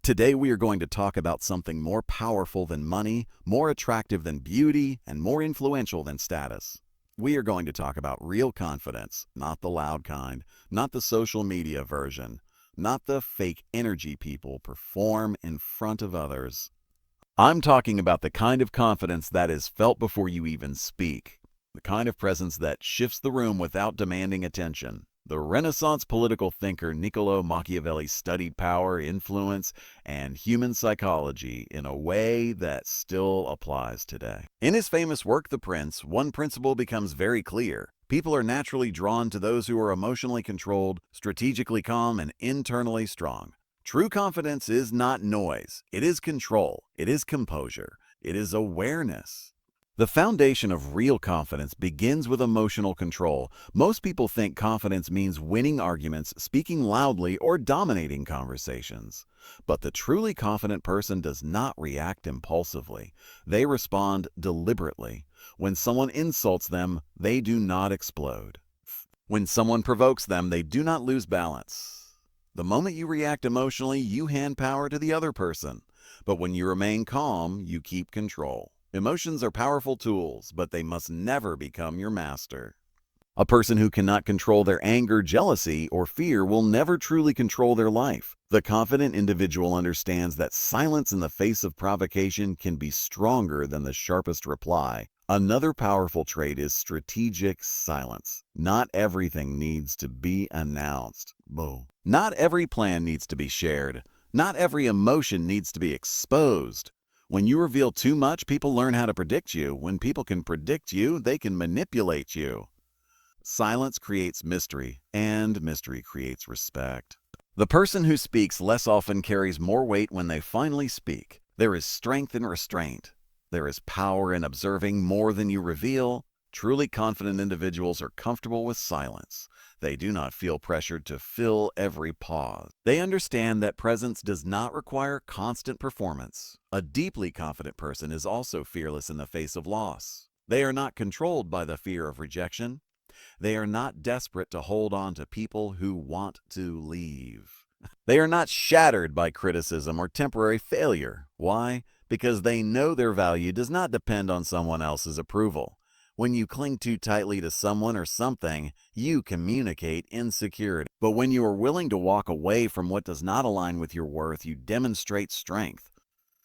Today we are going to talk about something more powerful than money, more attractive than beauty, and more influential than status. We are going to talk about real confidence, not the loud kind, not the social media version, not the fake energy people perform in front of others. I'm talking about the kind of confidence that is felt before you even speak, the kind of presence that shifts the room without demanding attention. The Renaissance political thinker Niccolo Machiavelli studied power, influence, and human psychology in a way that still applies today. In his famous work, The Prince, one principle becomes very clear. People are naturally drawn to those who are emotionally controlled, strategically calm, and internally strong. True confidence is not noise. It is control. It is composure. It is awareness. The foundation of real confidence begins with emotional control. Most people think confidence means winning arguments, speaking loudly, or dominating conversations. But the truly confident person does not react impulsively. They respond deliberately. When someone insults them, they do not explode. When someone provokes them, they do not lose balance. The moment you react emotionally, you hand power to the other person. But when you remain calm, you keep control. Emotions are powerful tools, but they must never become your master. A person who cannot control their anger, jealousy, or fear will never truly control their life. The confident individual understands that silence in the face of provocation can be stronger than the sharpest reply. Another powerful trait is strategic silence. Not everything needs to be announced. Not every plan needs to be shared. Not every emotion needs to be exposed. When you reveal too much, people learn how to predict you. When people can predict you, they can manipulate you. Silence creates mystery, and mystery creates respect. The person who speaks less often carries more weight when they finally speak. There is strength in restraint. There is power in observing more than you reveal. Truly confident individuals are comfortable with silence. They do not feel pressured to fill every pause. They understand that presence does not require constant performance. A deeply confident person is also fearless in the face of loss. They are not controlled by the fear of rejection. They are not desperate to hold on to people who want to leave. They are not shattered by criticism or temporary failure. Why? Because they know their value does not depend on someone else's approval. When you cling too tightly to someone or something, you communicate insecurity. But when you are willing to walk away from what does not align with your worth, you demonstrate strength.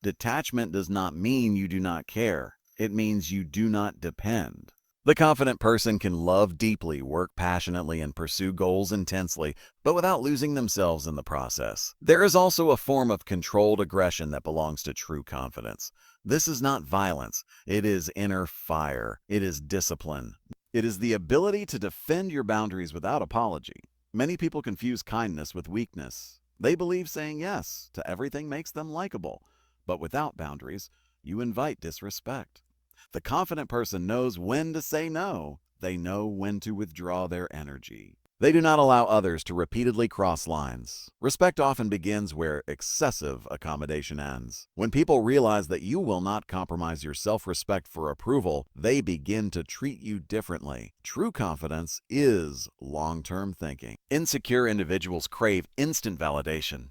Detachment does not mean you do not care. It means you do not depend. The confident person can love deeply, work passionately, and pursue goals intensely, but without losing themselves in the process. There is also a form of controlled aggression that belongs to true confidence. This is not violence. It is inner fire. It is discipline. It is the ability to defend your boundaries without apology. Many people confuse kindness with weakness. They believe saying yes to everything makes them likable. But without boundaries, you invite disrespect. The confident person knows when to say no. They know when to withdraw their energy. They do not allow others to repeatedly cross lines. Respect often begins where excessive accommodation ends. When people realize that you will not compromise your self-respect for approval, they begin to treat you differently. True confidence is long-term thinking. Insecure individuals crave instant validation.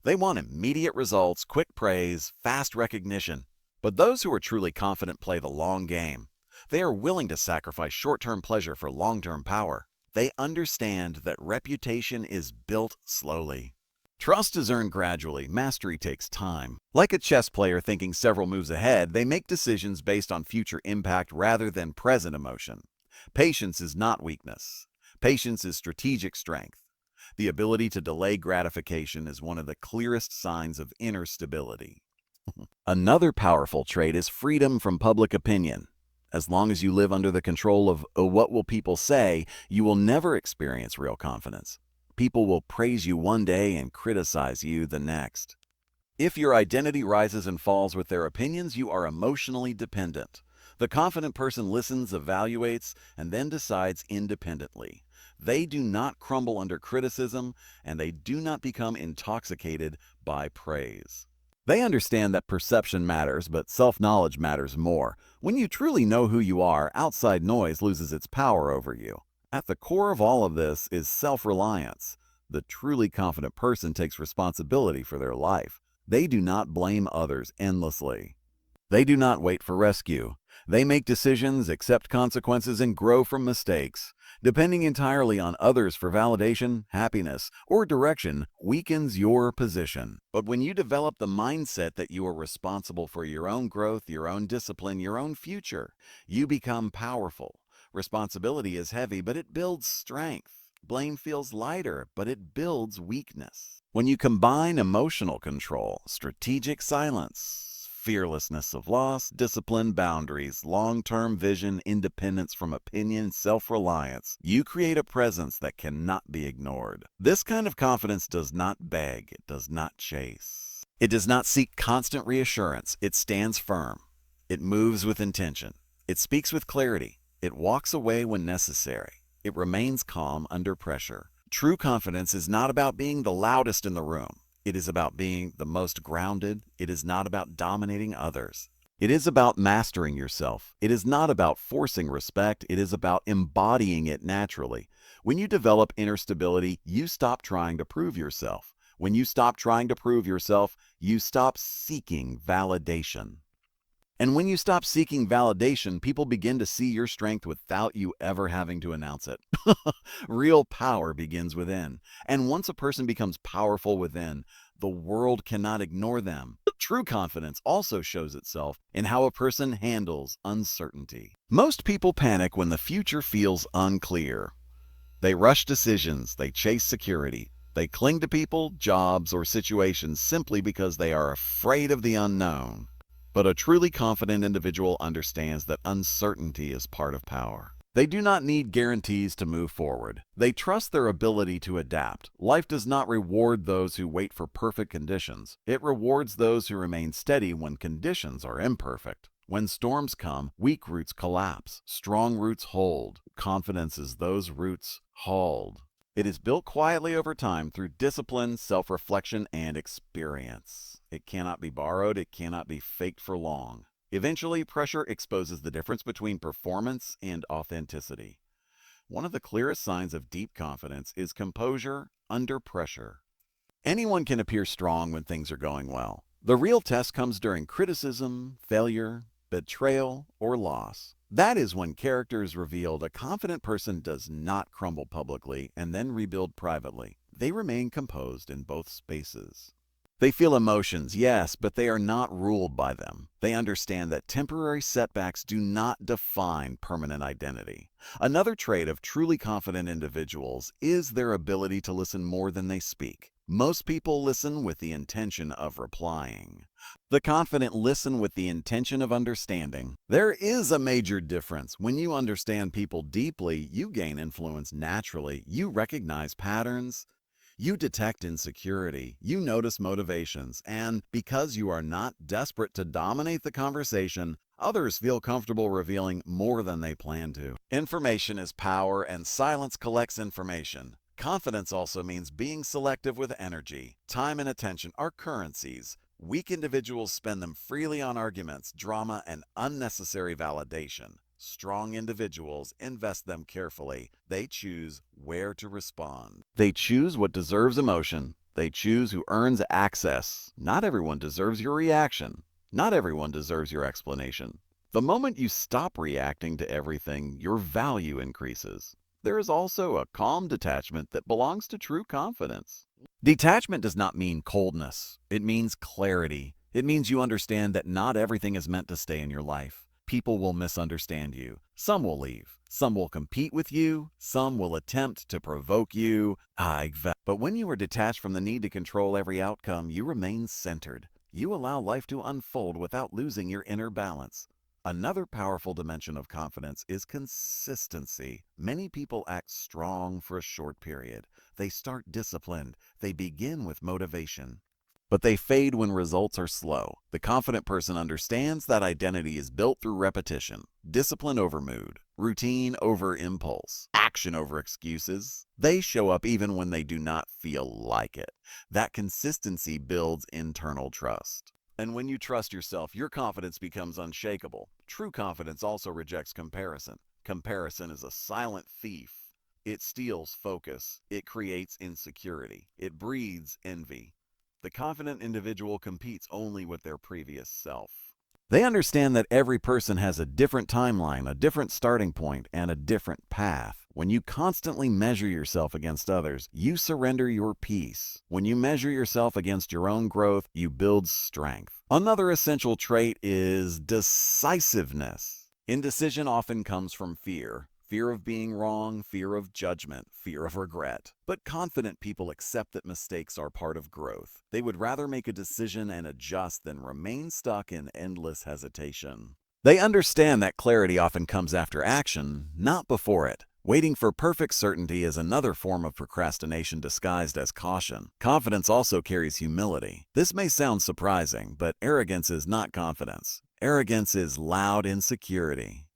They want immediate results, quick praise, fast recognition. But those who are truly confident play the long game. They are willing to sacrifice short-term pleasure for long-term power. They understand that reputation is built slowly. Trust is earned gradually. Mastery takes time. Like a chess player thinking several moves ahead, they make decisions based on future impact rather than present emotion. Patience is not weakness. Patience is strategic strength. The ability to delay gratification is one of the clearest signs of inner stability. Another powerful trait is freedom from public opinion. As long as you live under the control of what will people say, you will never experience real confidence. People will praise you one day and criticize you the next. If your identity rises and falls with their opinions, you are emotionally dependent. The confident person listens, evaluates, and then decides independently. They do not crumble under criticism, and they do not become intoxicated by praise. They understand that perception matters, but self-knowledge matters more. When you truly know who you are, outside noise loses its power over you. At the core of all of this is self-reliance. The truly confident person takes responsibility for their life. They do not blame others endlessly. They do not wait for rescue. They make decisions, accept consequences, and grow from mistakes. Depending entirely on others for validation, happiness, or direction weakens your position. But when you develop the mindset that you are responsible for your own growth, your own discipline, your own future, you become powerful. Responsibility is heavy, but it builds strength. Blame feels lighter, but it builds weakness. When you combine emotional control, strategic silence, fearlessness of loss, discipline, boundaries, long-term vision, independence from opinion, self-reliance, you create a presence that cannot be ignored. This kind of confidence does not beg, it does not chase. It does not seek constant reassurance, it stands firm. It moves with intention. It speaks with clarity. It walks away when necessary. It remains calm under pressure. True confidence is not about being the loudest in the room. It is about being the most grounded. It is not about dominating others. It is about mastering yourself. It is not about forcing respect. It is about embodying it naturally. When you develop inner stability, you stop trying to prove yourself. When you stop trying to prove yourself, you stop seeking validation. And when you stop seeking validation, people begin to see your strength without you ever having to announce it. Real power begins within. And once a person becomes powerful within, the world cannot ignore them. True confidence also shows itself in how a person handles uncertainty. Most people panic when the future feels unclear. They rush decisions, they chase security. They cling to people, jobs, or situations simply because they are afraid of the unknown. But a truly confident individual understands that uncertainty is part of power. They do not need guarantees to move forward. They trust their ability to adapt. Life does not reward those who wait for perfect conditions. It rewards those who remain steady when conditions are imperfect. When storms come, weak roots collapse. Strong roots hold. Confidence is those roots hauled. It is built quietly over time through discipline, self-reflection, and experience. It cannot be borrowed, it cannot be faked for long. Eventually, pressure exposes the difference between performance and authenticity. One of the clearest signs of deep confidence is composure under pressure. Anyone can appear strong when things are going well. The real test comes during criticism, failure, betrayal, or loss. That is when character is revealed. A confident person does not crumble publicly and then rebuild privately. They remain composed in both spaces. They feel emotions, yes, but they are not ruled by them. They understand that temporary setbacks do not define permanent identity. Another trait of truly confident individuals is their ability to listen more than they speak. Most people listen with the intention of replying. The confident listen with the intention of understanding. There is a major difference. When you understand people deeply, you gain influence naturally. You recognize patterns. You detect insecurity, you notice motivations, and because you are not desperate to dominate the conversation, others feel comfortable revealing more than they plan to. Information is power, and silence collects information. Confidence also means being selective with energy. Time and attention are currencies. Weak individuals spend them freely on arguments, drama, and unnecessary validation. Strong individuals invest them carefully. They choose where to respond. They choose what deserves emotion. They choose who earns access. Not everyone deserves your reaction. Not everyone deserves your explanation. The moment you stop reacting to everything, your value increases. There is also a calm detachment that belongs to true confidence. Detachment does not mean coldness. It means clarity. It means you understand that not everything is meant to stay in your life. People will misunderstand you. Some will leave. Some will compete with you. Some will attempt to provoke you. But when you are detached from the need to control every outcome, you remain centered. You allow life to unfold without losing your inner balance. Another powerful dimension of confidence is consistency. Many people act strong for a short period. They start disciplined. They begin with motivation. But they fade when results are slow. The confident person understands that identity is built through repetition, discipline over mood, routine over impulse, action over excuses. They show up even when they do not feel like it. That consistency builds internal trust. And when you trust yourself, your confidence becomes unshakable. True confidence also rejects comparison. Comparison is a silent thief. It steals focus. It creates insecurity. It breeds envy. The confident individual competes only with their previous self. They understand that every person has a different timeline, a different starting point, and a different path. When you constantly measure yourself against others, you surrender your peace. When you measure yourself against your own growth, you build strength. Another essential trait is decisiveness. Indecision often comes from fear. Fear of being wrong, fear of judgment, fear of regret. But confident people accept that mistakes are part of growth. They would rather make a decision and adjust than remain stuck in endless hesitation. They understand that clarity often comes after action, not before it. Waiting for perfect certainty is another form of procrastination disguised as caution. Confidence also carries humility. This may sound surprising, but arrogance is not confidence. Arrogance is loud insecurity.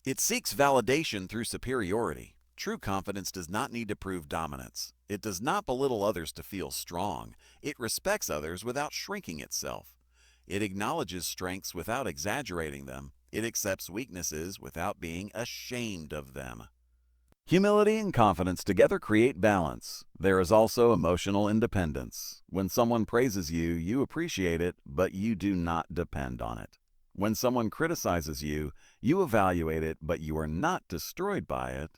It seeks validation through superiority. True confidence does not need to prove dominance. It does not belittle others to feel strong. It respects others without shrinking itself. It acknowledges strengths without exaggerating them. It accepts weaknesses without being ashamed of them. Humility and confidence together create balance. There is also emotional independence. When someone praises you, you appreciate it, but you do not depend on it. When someone criticizes you, you evaluate it, but you are not destroyed by it.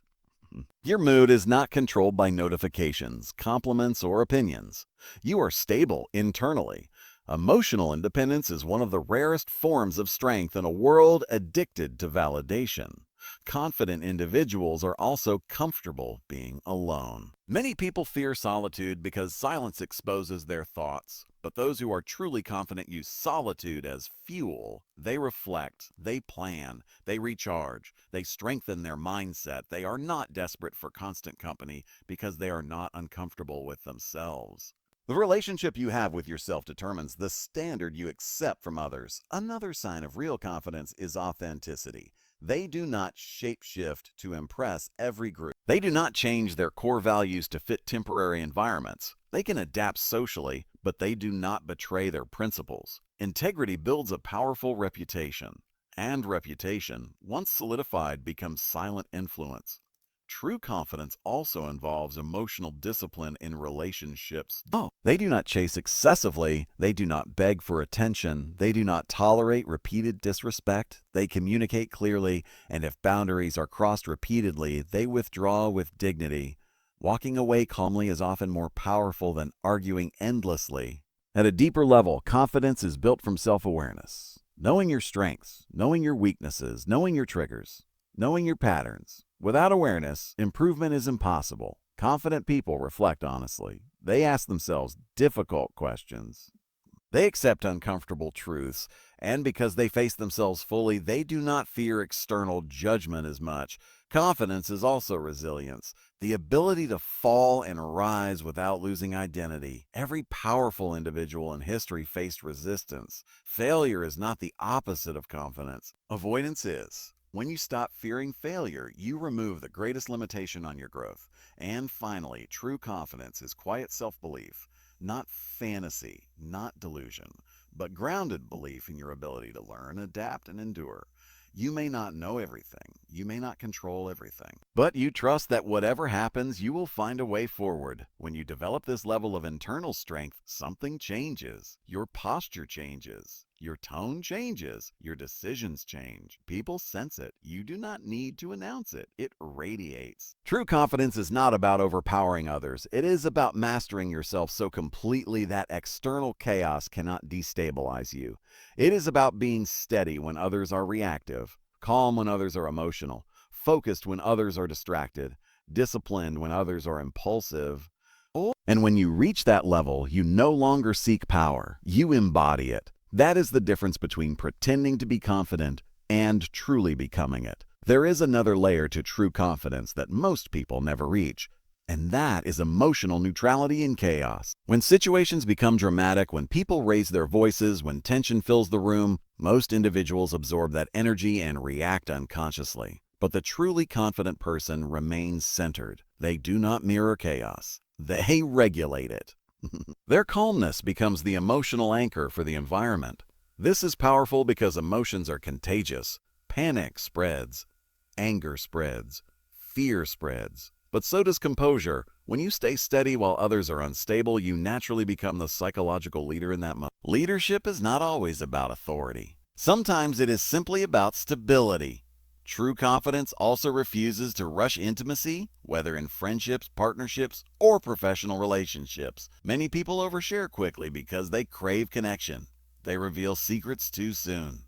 Your mood is not controlled by notifications, compliments, or opinions. You are stable internally. Emotional independence is one of the rarest forms of strength in a world addicted to validation. Confident individuals are also comfortable being alone. Many people fear solitude because silence exposes their thoughts. But those who are truly confident use solitude as fuel. They reflect, they plan, they recharge, they strengthen their mindset. They are not desperate for constant company because they are not uncomfortable with themselves. The relationship you have with yourself determines the standard you accept from others. Another sign of real confidence is authenticity. They do not shapeshift to impress every group. They do not change their core values to fit temporary environments. They can adapt socially, but they do not betray their principles. Integrity builds a powerful reputation, and reputation, once solidified, becomes silent influence. True confidence also involves emotional discipline in relationships. They do not chase excessively, they do not beg for attention, they do not tolerate repeated disrespect, they communicate clearly, and if boundaries are crossed repeatedly, they withdraw with dignity. Walking away calmly is often more powerful than arguing endlessly. At a deeper level, confidence is built from self-awareness. Knowing your strengths, knowing your weaknesses, knowing your triggers, knowing your patterns. Without awareness, improvement is impossible. Confident people reflect honestly. They ask themselves difficult questions. They accept uncomfortable truths, and because they face themselves fully, they do not fear external judgment as much. Confidence is also resilience, the ability to fall and rise without losing identity. Every powerful individual in history faced resistance. Failure is not the opposite of confidence. Avoidance is. When you stop fearing failure, you remove the greatest limitation on your growth. And finally, true confidence is quiet self-belief, not fantasy, not delusion, but grounded belief in your ability to learn, adapt, and endure. You may not know everything, you may not control everything, but you trust that whatever happens, you will find a way forward. When you develop this level of internal strength, something changes. Your posture changes. Your tone changes. Your decisions change. People sense it. You do not need to announce it. It radiates. True confidence is not about overpowering others. It is about mastering yourself so completely that external chaos cannot destabilize you. It is about being steady when others are reactive, calm when others are emotional, focused when others are distracted, disciplined when others are impulsive. And when you reach that level, you no longer seek power. You embody it. That is the difference between pretending to be confident and truly becoming it. There is another layer to true confidence that most people never reach, and that is emotional neutrality in chaos. When situations become dramatic, when people raise their voices, when tension fills the room, most individuals absorb that energy and react unconsciously. But the truly confident person remains centered. They do not mirror chaos. They regulate it. Their calmness becomes the emotional anchor for the environment. This is powerful because emotions are contagious. Panic spreads, anger spreads, fear spreads, but so does composure, When you stay steady while others are unstable, you naturally become the psychological leader in that moment. Leadership is not always about authority. Sometimes it is simply about stability. True confidence also refuses to rush intimacy, whether in friendships, partnerships, or professional relationships. Many people overshare quickly because they crave connection. They reveal secrets too soon.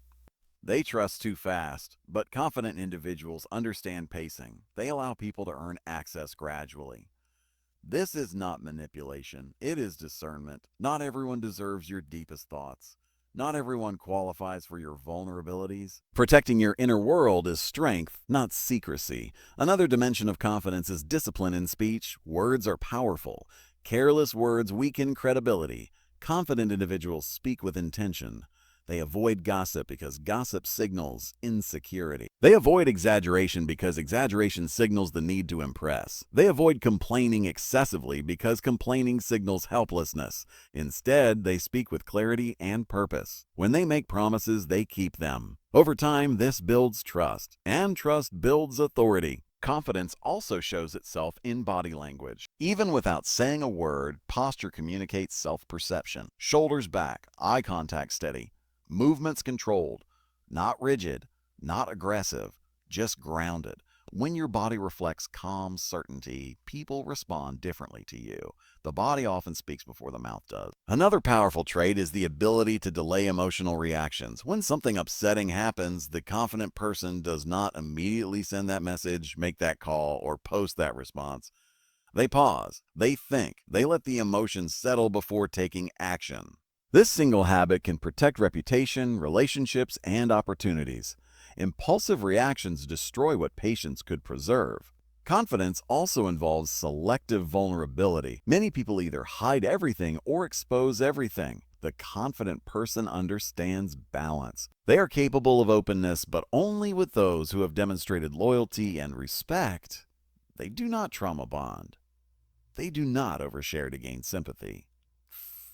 They trust too fast, but confident individuals understand pacing. They allow people to earn access gradually. This is not manipulation, it is discernment. Not everyone deserves your deepest thoughts. Not everyone qualifies for your vulnerabilities. Protecting your inner world is strength, not secrecy. Another dimension of confidence is discipline in speech. Words are powerful. Careless words weaken credibility. Confident individuals speak with intention. They avoid gossip because gossip signals insecurity. They avoid exaggeration because exaggeration signals the need to impress. They avoid complaining excessively because complaining signals helplessness. Instead, they speak with clarity and purpose. When they make promises, they keep them. Over time, this builds trust, and trust builds authority. Confidence also shows itself in body language. Even without saying a word, posture communicates self-perception. Shoulders back, eye contact steady. Movements controlled, not rigid, not aggressive, just grounded. When your body reflects calm certainty, people respond differently to you. The body often speaks before the mouth does. Another powerful trait is the ability to delay emotional reactions. When something upsetting happens, the confident person does not immediately send that message, make that call, or post that response. They pause, they think, they let the emotions settle before taking action. This single habit can protect reputation, relationships, and opportunities. Impulsive reactions destroy what patience could preserve. Confidence also involves selective vulnerability. Many people either hide everything or expose everything. The confident person understands balance. They are capable of openness, but only with those who have demonstrated loyalty and respect. They do not trauma bond. They do not overshare to gain sympathy.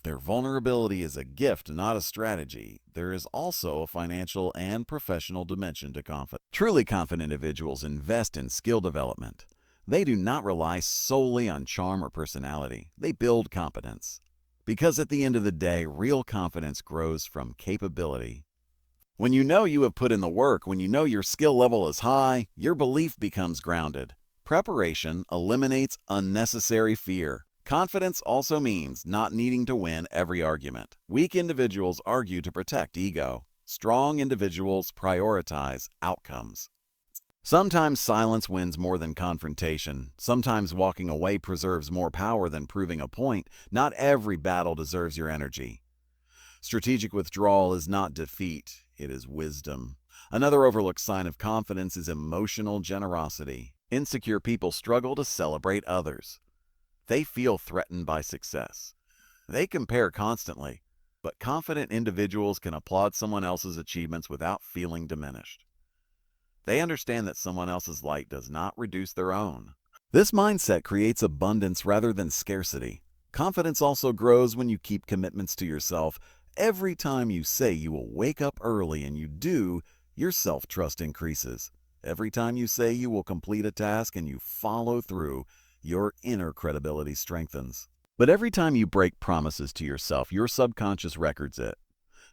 Their vulnerability is a gift, not a strategy. There is also a financial and professional dimension to confidence. Truly confident individuals invest in skill development. They do not rely solely on charm or personality. They build competence. Because at the end of the day, real confidence grows from capability. When you know you have put in the work, when you know your skill level is high, your belief becomes grounded. Preparation eliminates unnecessary fear. Confidence also means not needing to win every argument. Weak individuals argue to protect ego. Strong individuals prioritize outcomes. Sometimes silence wins more than confrontation. Sometimes walking away preserves more power than proving a point. Not every battle deserves your energy. Strategic withdrawal is not defeat, it is wisdom. Another overlooked sign of confidence is emotional generosity. Insecure people struggle to celebrate others. They feel threatened by success. They compare constantly, but confident individuals can applaud someone else's achievements without feeling diminished. They understand that someone else's light does not reduce their own. This mindset creates abundance rather than scarcity. Confidence also grows when you keep commitments to yourself. Every time you say you will wake up early and you do, your self-trust increases. Every time you say you will complete a task and you follow through, your inner credibility strengthens. But every time you break promises to yourself, your subconscious records it.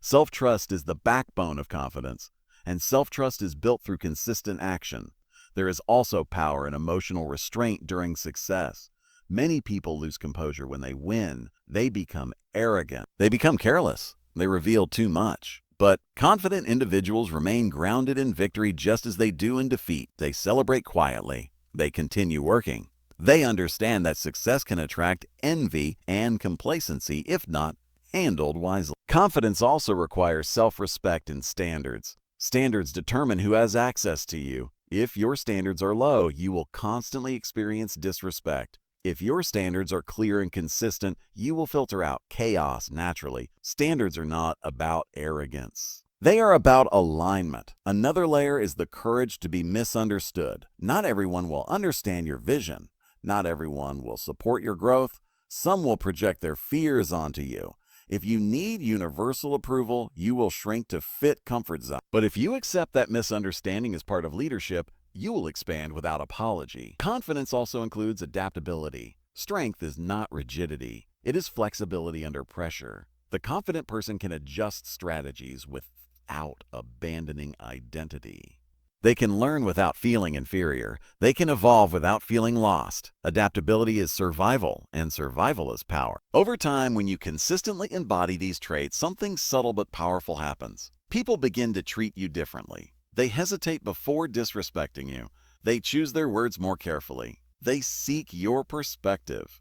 Self-trust is the backbone of confidence, and self-trust is built through consistent action. There is also power in emotional restraint during success. Many people lose composure when they win. They become arrogant. They become careless. They reveal too much. But confident individuals remain grounded in victory just as they do in defeat. They celebrate quietly. They continue working. They understand that success can attract envy and complacency if not handled wisely. Confidence also requires self-respect and standards. Standards determine who has access to you. If your standards are low, you will constantly experience disrespect. If your standards are clear and consistent, you will filter out chaos naturally. Standards are not about arrogance. They are about alignment. Another layer is the courage to be misunderstood. Not everyone will understand your vision. Not everyone will support your growth. Some will project their fears onto you. If you need universal approval, you will shrink to fit comfort zone. But if you accept that misunderstanding is part of leadership, you will expand without apology. Confidence also includes adaptability. Strength is not rigidity. It is flexibility under pressure. The confident person can adjust strategies without abandoning identity. They can learn without feeling inferior. They can evolve without feeling lost. Adaptability is survival, and survival is power. Over time, when you consistently embody these traits, something subtle but powerful happens. People begin to treat you differently. They hesitate before disrespecting you. They choose their words more carefully. They seek your perspective.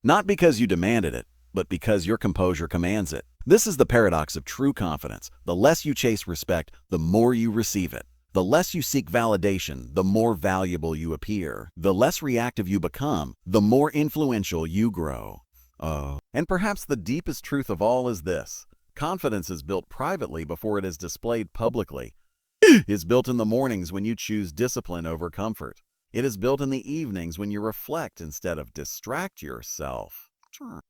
Not because you demanded it, but because your composure commands it. This is the paradox of true confidence. The less you chase respect, the more you receive it. The less you seek validation, the more valuable you appear. The less reactive you become, the more influential you grow. And perhaps the deepest truth of all is this. Confidence is built privately before it is displayed publicly. It is built in the mornings when you choose discipline over comfort. It is built in the evenings when you reflect instead of distract yourself.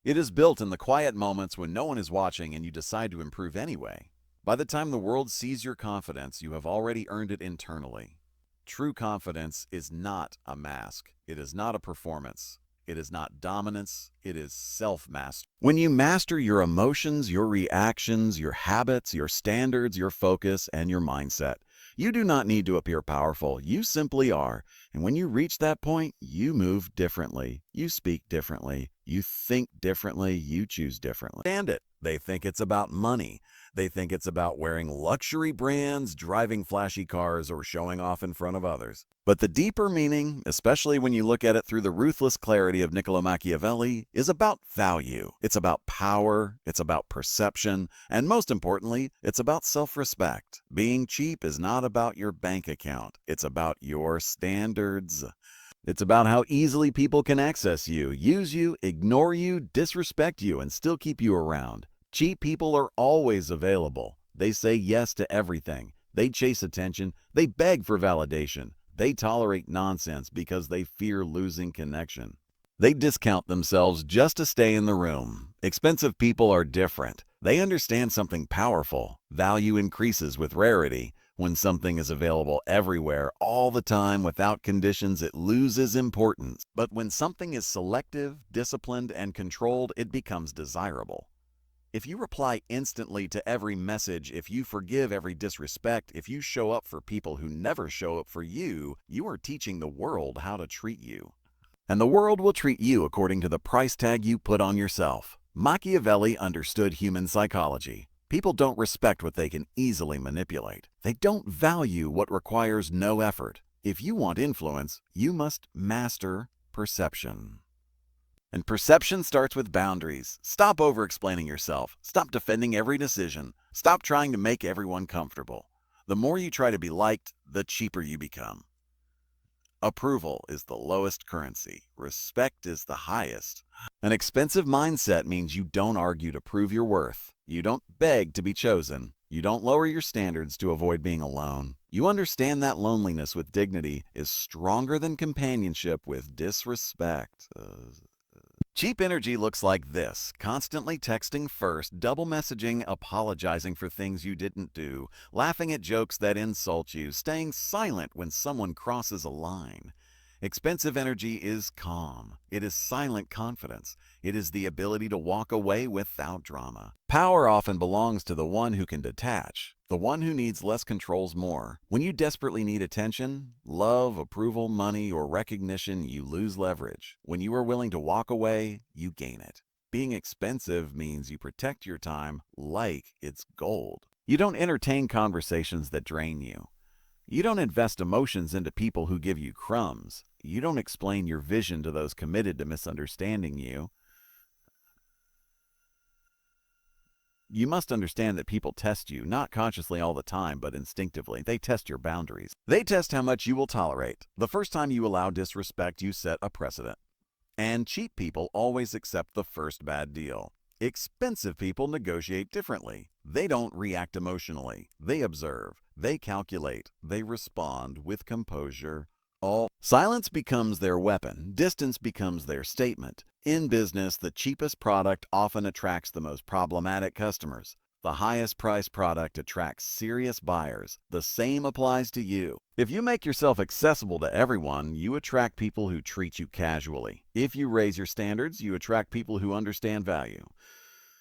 It is built in the quiet moments when no one is watching and you decide to improve anyway. By the time the world sees your confidence, you have already earned it internally. True confidence is not a mask. It is not a performance. It is not dominance. It is self-mastery. When you master your emotions, your reactions, your habits, your standards, your focus, and your mindset, you do not need to appear powerful. You simply are. And when you reach that point, you move differently. You speak differently. You think differently. You choose differently. Stand it. They think it's about money. They think it's about wearing luxury brands, driving flashy cars, or showing off in front of others. But the deeper meaning, especially when you look at it through the ruthless clarity of Niccolo Machiavelli, is about value. It's about power. It's about perception. And most importantly, it's about self-respect. Being cheap is not about your bank account. It's about your standards. It's about how easily people can access you, use you, ignore you, disrespect you, and still keep you around. Cheap people are always available. They say yes to everything. They chase attention. They beg for validation. They tolerate nonsense because they fear losing connection. They discount themselves just to stay in the room. Expensive people are different. They understand something powerful. Value increases with rarity. When something is available everywhere, all the time, without conditions, it loses importance. But when something is selective, disciplined, and controlled, it becomes desirable. If you reply instantly to every message, if you forgive every disrespect, if you show up for people who never show up for you, you are teaching the world how to treat you. And the world will treat you according to the price tag you put on yourself. Machiavelli understood human psychology. People don't respect what they can easily manipulate. They don't value what requires no effort. If you want influence, you must master perception. And perception starts with boundaries. Stop over-explaining yourself. Stop defending every decision. Stop trying to make everyone comfortable. The more you try to be liked, the cheaper you become. Approval is the lowest currency. Respect is the highest. An expensive mindset means you don't argue to prove your worth. You don't beg to be chosen. You don't lower your standards to avoid being alone. You understand that loneliness with dignity is stronger than companionship with disrespect. Cheap energy looks like this: constantly texting first, double messaging, apologizing for things you didn't do, laughing at jokes that insult you, staying silent when someone crosses a line. Expensive energy is calm. It is silent confidence. It is the ability to walk away without drama. Power often belongs to the one who can detach. The one who needs less controls more. When you desperately need attention, love, approval, money, or recognition, you lose leverage. When you are willing to walk away, you gain it. Being expensive means you protect your time like it's gold. You don't entertain conversations that drain you. You don't invest emotions into people who give you crumbs. You don't explain your vision to those committed to misunderstanding you. You must understand that people test you, not consciously all the time, but instinctively. They test your boundaries. They test how much you will tolerate. The first time you allow disrespect, you set a precedent. And cheap people always accept the first bad deal. Expensive people negotiate differently. They don't react emotionally. They observe. They calculate. They respond with composure. Silence becomes their weapon. Distance becomes their statement. In business, the cheapest product often attracts the most problematic customers. The highest priced product attracts serious buyers. The same applies to you. If you make yourself accessible to everyone, you attract people who treat you casually. If you raise your standards, you attract people who understand value.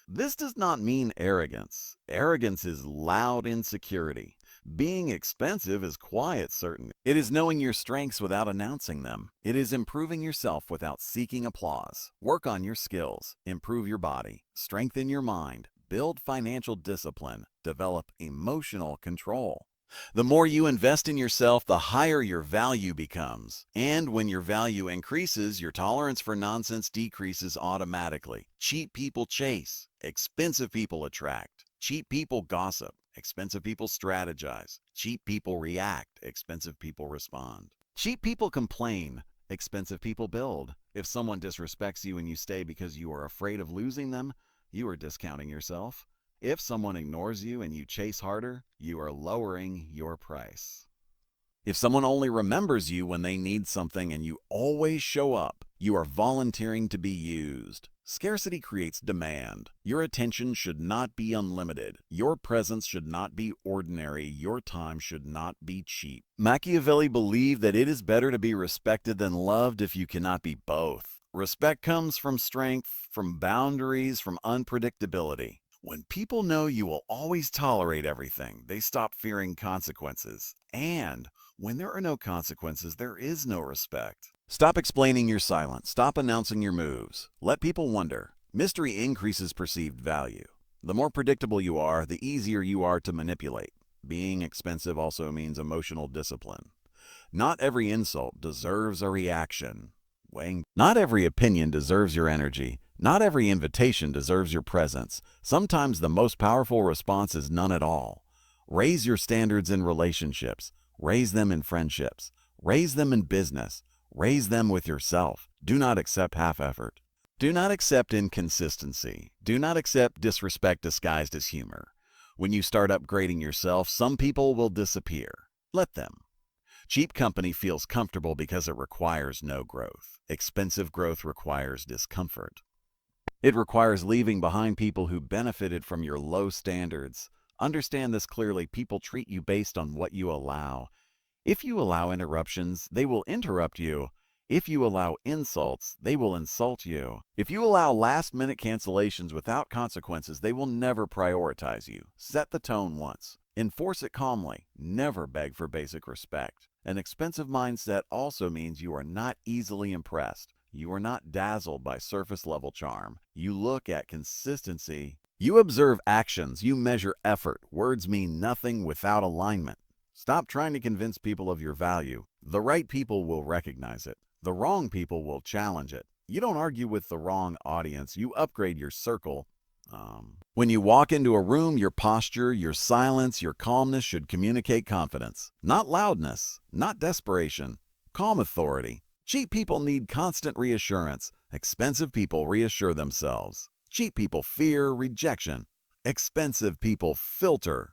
This does not mean arrogance. Arrogance is loud insecurity. Being expensive is quiet certainty. It is knowing your strengths without announcing them. It is improving yourself without seeking applause. Work on your skills. Improve your body. Strengthen your mind. Build financial discipline. Develop emotional control. The more you invest in yourself, the higher your value becomes. And when your value increases, your tolerance for nonsense decreases automatically. Cheap people chase. Expensive people attract. Cheap people gossip. Expensive people strategize. Cheap people react. Expensive people respond. Cheap people complain. Expensive people build. If someone disrespects you and you stay because you are afraid of losing them, you are discounting yourself. If someone ignores you and you chase harder, you are lowering your price. If someone only remembers you when they need something and you always show up, you are volunteering to be used. Scarcity creates demand. Your attention should not be unlimited. Your presence should not be ordinary. Your time should not be cheap. Machiavelli believed that it is better to be respected than loved if you cannot be both. Respect comes from strength, from boundaries, from unpredictability. When people know you will always tolerate everything, they stop fearing consequences. And when there are no consequences, there is no respect. Stop explaining your silence. Stop announcing your moves. Let people wonder. Mystery increases perceived value. The more predictable you are, the easier you are to manipulate. Being expensive also means emotional discipline. Not every insult deserves a reaction. Not every opinion deserves your energy. Not every invitation deserves your presence. Sometimes the most powerful response is none at all. Raise your standards in relationships. Raise them in friendships. Raise them in business. Raise them with yourself. Do not accept half effort. Do not accept inconsistency. Do not accept disrespect disguised as humor. When you start upgrading yourself, some people will disappear. Let them. Cheap company feels comfortable because it requires no growth. Expensive growth requires discomfort. It requires leaving behind people who benefited from your low standards. Understand this clearly. People treat you based on what you allow. If you allow interruptions, they will interrupt you. If you allow insults, they will insult you. If you allow last-minute cancellations without consequences, they will never prioritize you. Set the tone once. Enforce it calmly. Never beg for basic respect. An expensive mindset also means you are not easily impressed. You are not dazzled by surface-level charm. You look at consistency. You observe actions. You measure effort. Words mean nothing without alignment. Stop trying to convince people of your value. The right people will recognize it. The wrong people will challenge it. You don't argue with the wrong audience. You upgrade your circle. When you walk into a room, your posture, your silence, your calmness should communicate confidence. Not loudness, not desperation. Calm authority. Cheap people need constant reassurance. Expensive people reassure themselves. Cheap people fear rejection. Expensive people filter.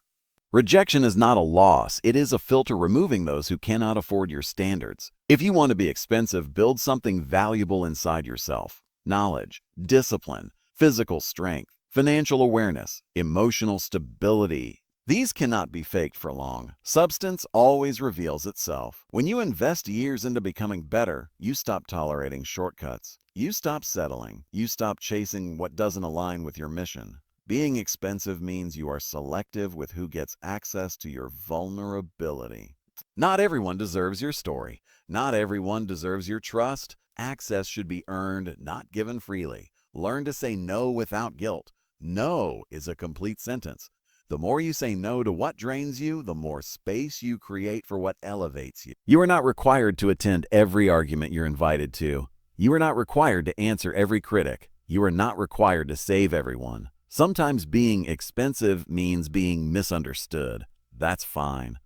Rejection is not a loss. It is a filter removing those who cannot afford your standards. If you want to be expensive, build something valuable inside yourself. Knowledge, discipline, physical strength, financial awareness, emotional stability. These cannot be faked for long. Substance always reveals itself. When you invest years into becoming better, you stop tolerating shortcuts. You stop settling. You stop chasing what doesn't align with your mission. Being expensive means you are selective with who gets access to your vulnerability. Not everyone deserves your story. Not everyone deserves your trust. Access should be earned, not given freely. Learn to say no without guilt. No is a complete sentence. The more you say no to what drains you, the more space you create for what elevates you. You are not required to attend every argument you're invited to. You are not required to answer every critic. You are not required to save everyone. Sometimes being expensive means being misunderstood. That's fine.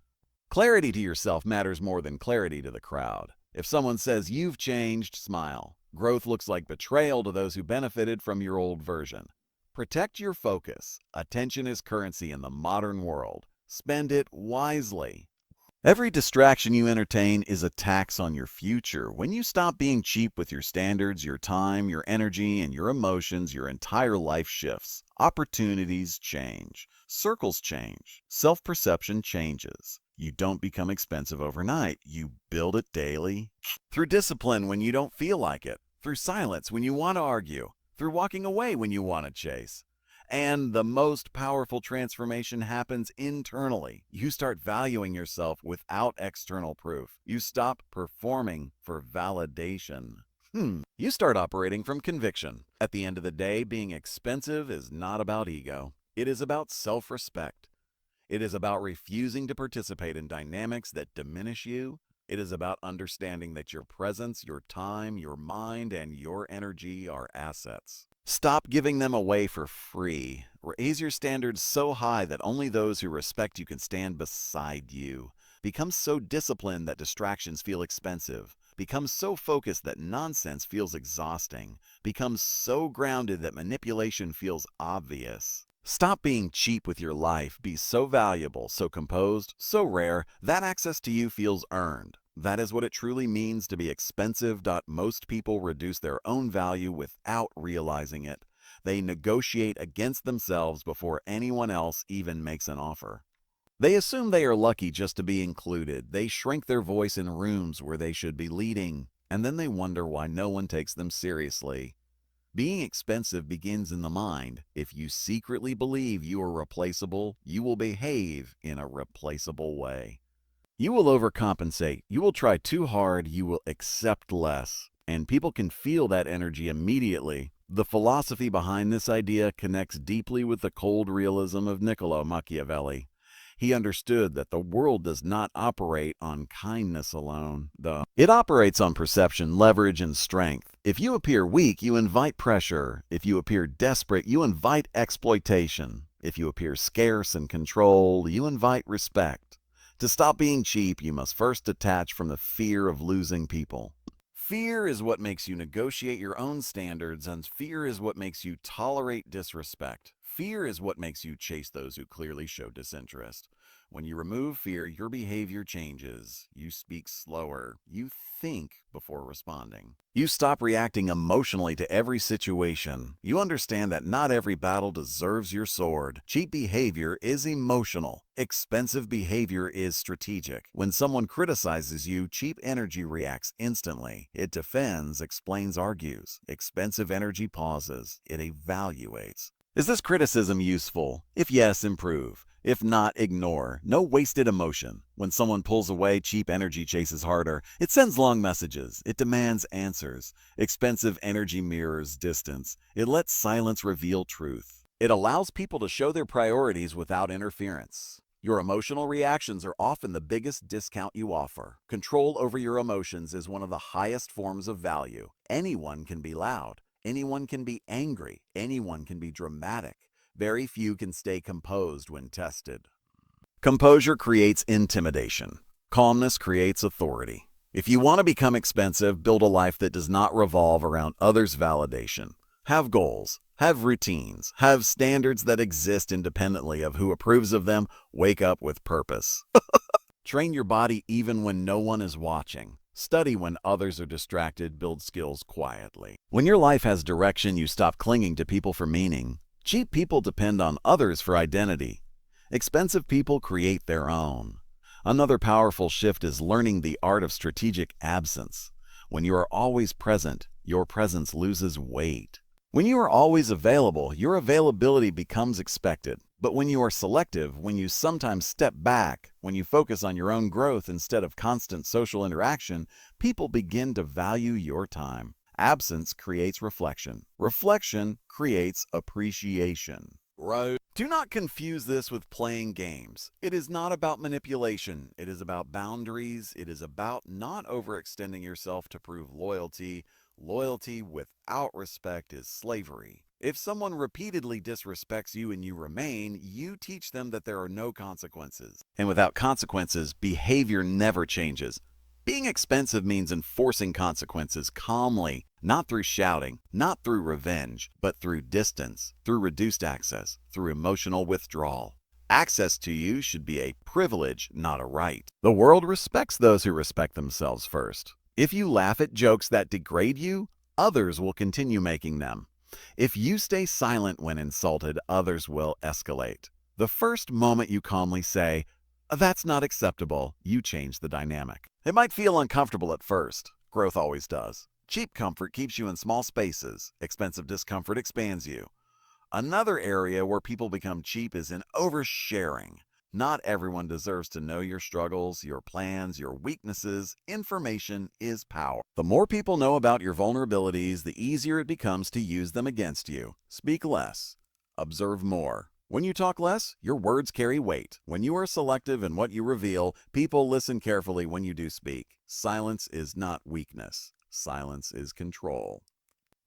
Clarity to yourself matters more than clarity to the crowd. If someone says you've changed, smile. Growth looks like betrayal to those who benefited from your old version. Protect your focus. Attention is currency in the modern world. Spend it wisely. Every distraction you entertain is a tax on your future. When you stop being cheap with your standards, your time, your energy, and your emotions, your entire life shifts. Opportunities change. Circles change. Self-perception changes. You don't become expensive overnight. You build it daily. Through discipline when you don't feel like it. Through silence when you want to argue. Through walking away when you want to chase. And the most powerful transformation happens internally. You start valuing yourself without external proof. You stop performing for validation. You start operating from conviction. At the end of the day, being expensive is not about ego. It is about self-respect. It is about refusing to participate in dynamics that diminish you. It is about understanding that your presence, your time, your mind, and your energy are assets. Stop giving them away for free. Raise your standards so high that only those who respect you can stand beside you. Become so disciplined that distractions feel expensive. Become so focused that nonsense feels exhausting. Become so grounded that manipulation feels obvious. Stop being cheap with your life. Be so valuable, so composed, so rare, that access to you feels earned. That is what it truly means to be expensive. Most people reduce their own value without realizing it. They negotiate against themselves before anyone else even makes an offer. They assume they are lucky just to be included. They shrink their voice in rooms where they should be leading, and then they wonder why no one takes them seriously. Being expensive begins in the mind. If you secretly believe you are replaceable, you will behave in a replaceable way. You will overcompensate. You will try too hard. You will accept less. And people can feel that energy immediately. The philosophy behind this idea connects deeply with the cold realism of Machiavelli. He understood that the world does not operate on kindness alone, though. It operates on perception, leverage, and strength. If you appear weak, you invite pressure. If you appear desperate, you invite exploitation. If you appear scarce and controlled, you invite respect. To stop being cheap, you must first detach from the fear of losing people. Fear is what makes you negotiate your own standards, and fear is what makes you tolerate disrespect. Fear is what makes you chase those who clearly show disinterest. When you remove fear, your behavior changes. You speak slower. You think before responding. You stop reacting emotionally to every situation. You understand that not every battle deserves your sword. Cheap behavior is emotional. Expensive behavior is strategic. When someone criticizes you, cheap energy reacts instantly. It defends, explains, argues. Expensive energy pauses. It evaluates. Is this criticism useful? If yes, improve. If not, ignore. No wasted emotion. When someone pulls away, cheap energy chases harder. It sends long messages. It demands answers. Expensive energy mirrors distance. It lets silence reveal truth. It allows people to show their priorities without interference. Your emotional reactions are often the biggest discount you offer. Control over your emotions is one of the highest forms of value. Anyone can be loud. Anyone can be angry. Anyone can be dramatic. Very few can stay composed when tested. Composure creates intimidation. Calmness creates authority. If you want to become expensive, build a life that does not revolve around others' validation. Have goals. Have routines. Have standards that exist independently of who approves of them. Wake up with purpose. Train your body even when no one is watching. Study when others are distracted. Build skills quietly. When your life has direction, you stop clinging to people for meaning. Cheap people depend on others for identity. Expensive people create their own. Another powerful shift is learning the art of strategic absence. When you are always present, your presence loses weight. When you are always available, your availability becomes expected. But when you are selective, when you sometimes step back, when you focus on your own growth instead of constant social interaction, people begin to value your time. Absence creates reflection. Reflection creates appreciation. Right. Do not confuse this with playing games. It is not about manipulation. It is about boundaries. It is about not overextending yourself to prove loyalty. Loyalty without respect is slavery. If someone repeatedly disrespects you and you remain, you teach them that there are no consequences. And without consequences, behavior never changes. Being expensive means enforcing consequences calmly, not through shouting, not through revenge, but through distance, through reduced access, through emotional withdrawal. Access to you should be a privilege, not a right. The world respects those who respect themselves first. If you laugh at jokes that degrade you, others will continue making them. If you stay silent when insulted, others will escalate. The first moment you calmly say, "That's not acceptable," you change the dynamic. It might feel uncomfortable at first. Growth always does. Cheap comfort keeps you in small spaces. Expensive discomfort expands you. Another area where people become cheap is in oversharing. Not everyone deserves to know your struggles, your plans, your weaknesses. Information is power. The more people know about your vulnerabilities, the easier it becomes to use them against you. Speak less. Observe more. When you talk less, your words carry weight. When you are selective in what you reveal, people listen carefully when you do speak. Silence is not weakness. Silence is control.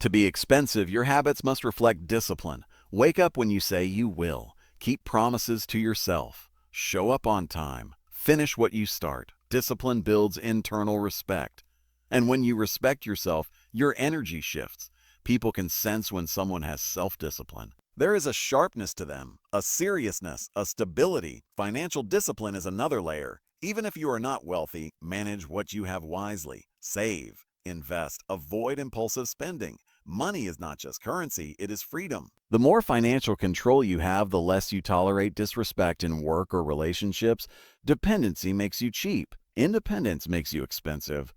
To be expensive, your habits must reflect discipline. Wake up when you say you will. Keep promises to yourself. Show up on time. Finish what you start. Discipline builds internal respect. And when you respect yourself, your energy shifts. People can sense when someone has self-discipline. There is a sharpness to them, a seriousness, a stability. Financial discipline is another layer. Even if you are not wealthy, manage what you have wisely. Save, invest, avoid impulsive spending. Money is not just currency, it is freedom. The more financial control you have, the less you tolerate disrespect in work or relationships. Dependency makes you cheap. Independence makes you expensive.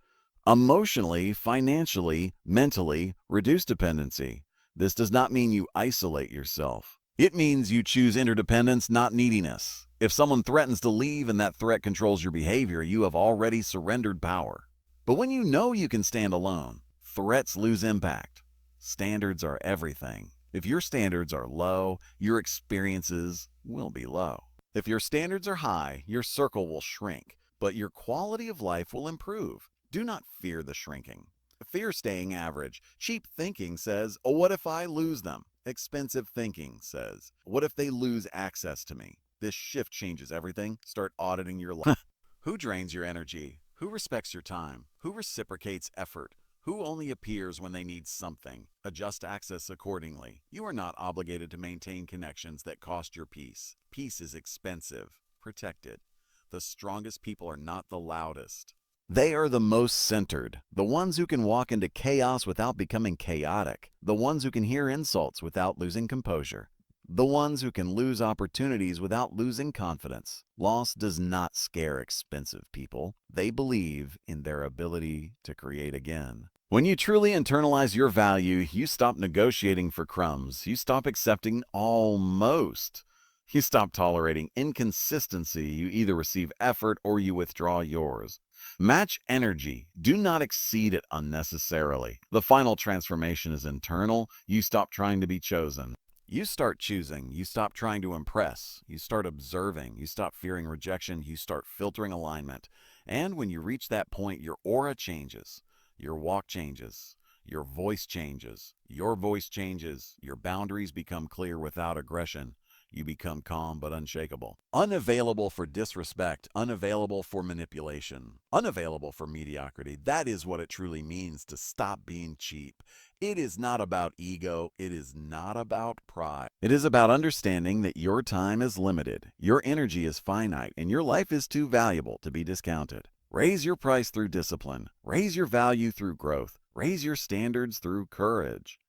Emotionally, financially, mentally, reduce dependency. This does not mean you isolate yourself. It means you choose interdependence, not neediness. If someone threatens to leave and that threat controls your behavior, you have already surrendered power. But when you know you can stand alone, threats lose impact. Standards are everything. If your standards are low, your experiences will be low. If your standards are high, your circle will shrink, but your quality of life will improve. Do not fear the shrinking. Fear staying average. Cheap thinking says, "Oh, what if I lose them?" Expensive thinking says, "What if they lose access to me?" This shift changes everything. Start auditing your life. Who drains your energy? Who respects your time? Who reciprocates effort? Who only appears when they need something? Adjust access accordingly. You are not obligated to maintain connections that cost your peace. Peace is expensive. Protect it. The strongest people are not the loudest. They are the most centered, the ones who can walk into chaos without becoming chaotic, the ones who can hear insults without losing composure, the ones who can lose opportunities without losing confidence. Loss does not scare expensive people. They believe in their ability to create again. When you truly internalize your value, you stop negotiating for crumbs. You stop accepting almost. You stop tolerating inconsistency. You either receive effort or you withdraw yours. Match energy. Do not exceed it unnecessarily. The final transformation is internal. You stop trying to be chosen. You start choosing. You stop trying to impress. You start observing. You stop fearing rejection. You start filtering alignment. And when you reach that point, your aura changes. Your walk changes. Your voice changes. Your voice changes. Your boundaries become clear without aggression. You become calm but unshakable. Unavailable for disrespect, unavailable for manipulation, unavailable for mediocrity. That is what it truly means to stop being cheap. It is not about ego. It is not about pride. It is about understanding that your time is limited, your energy is finite, and your life is too valuable to be discounted. Raise your price through discipline. Raise your value through growth. Raise your standards through courage.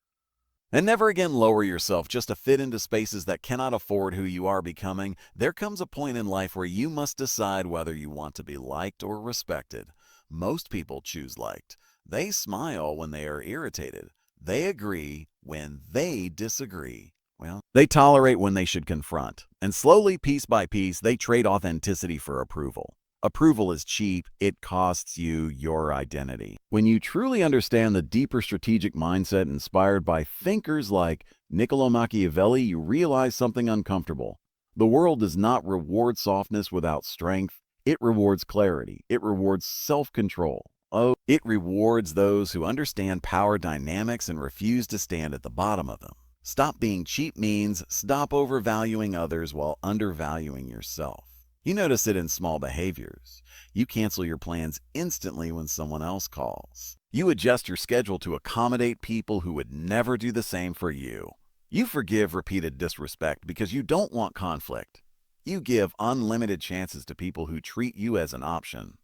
And never again lower yourself just to fit into spaces that cannot afford who you are becoming. There comes a point in life where you must decide whether you want to be liked or respected. Most people choose liked. They smile when they are irritated. They agree when they disagree. Well, they tolerate when they should confront. And slowly, piece by piece, they trade authenticity for approval. Approval is cheap. It costs you your identity. When you truly understand the deeper strategic mindset inspired by thinkers like Niccolo Machiavelli, you realize something uncomfortable. The world does not reward softness without strength. It rewards clarity. It rewards self-control. Oh, it rewards those who understand power dynamics and refuse to stand at the bottom of them. Stop being cheap means stop overvaluing others while undervaluing yourself. You notice it in small behaviors. You cancel your plans instantly when someone else calls. You adjust your schedule to accommodate people who would never do the same for you. You forgive repeated disrespect because you don't want conflict. You give unlimited chances to people who treat you as an option.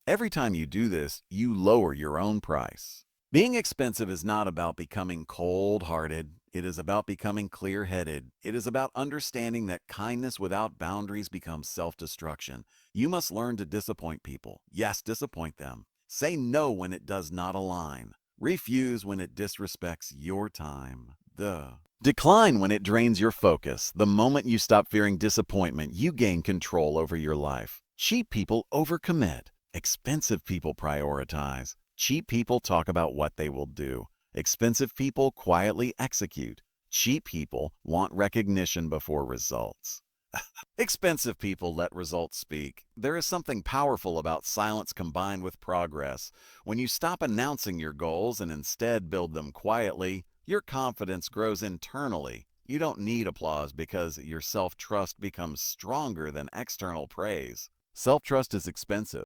Every time you do this, you lower your own price. Being expensive is not about becoming cold-hearted. It is about becoming clear-headed. It is about understanding that kindness without boundaries becomes self-destruction. You must learn to disappoint people. Yes, disappoint them. Say no when it does not align. Refuse when it disrespects your time. Decline when it drains your focus. The moment you stop fearing disappointment, you gain control over your life. Cheap people overcommit. Expensive people prioritize. Cheap people talk about what they will do. Expensive people quietly execute. Cheap people want recognition before results. Expensive people let results speak. There is something powerful about silence combined with progress. When you stop announcing your goals and instead build them quietly, your confidence grows internally. You don't need applause because your self-trust becomes stronger than external praise. Self-trust is expensive.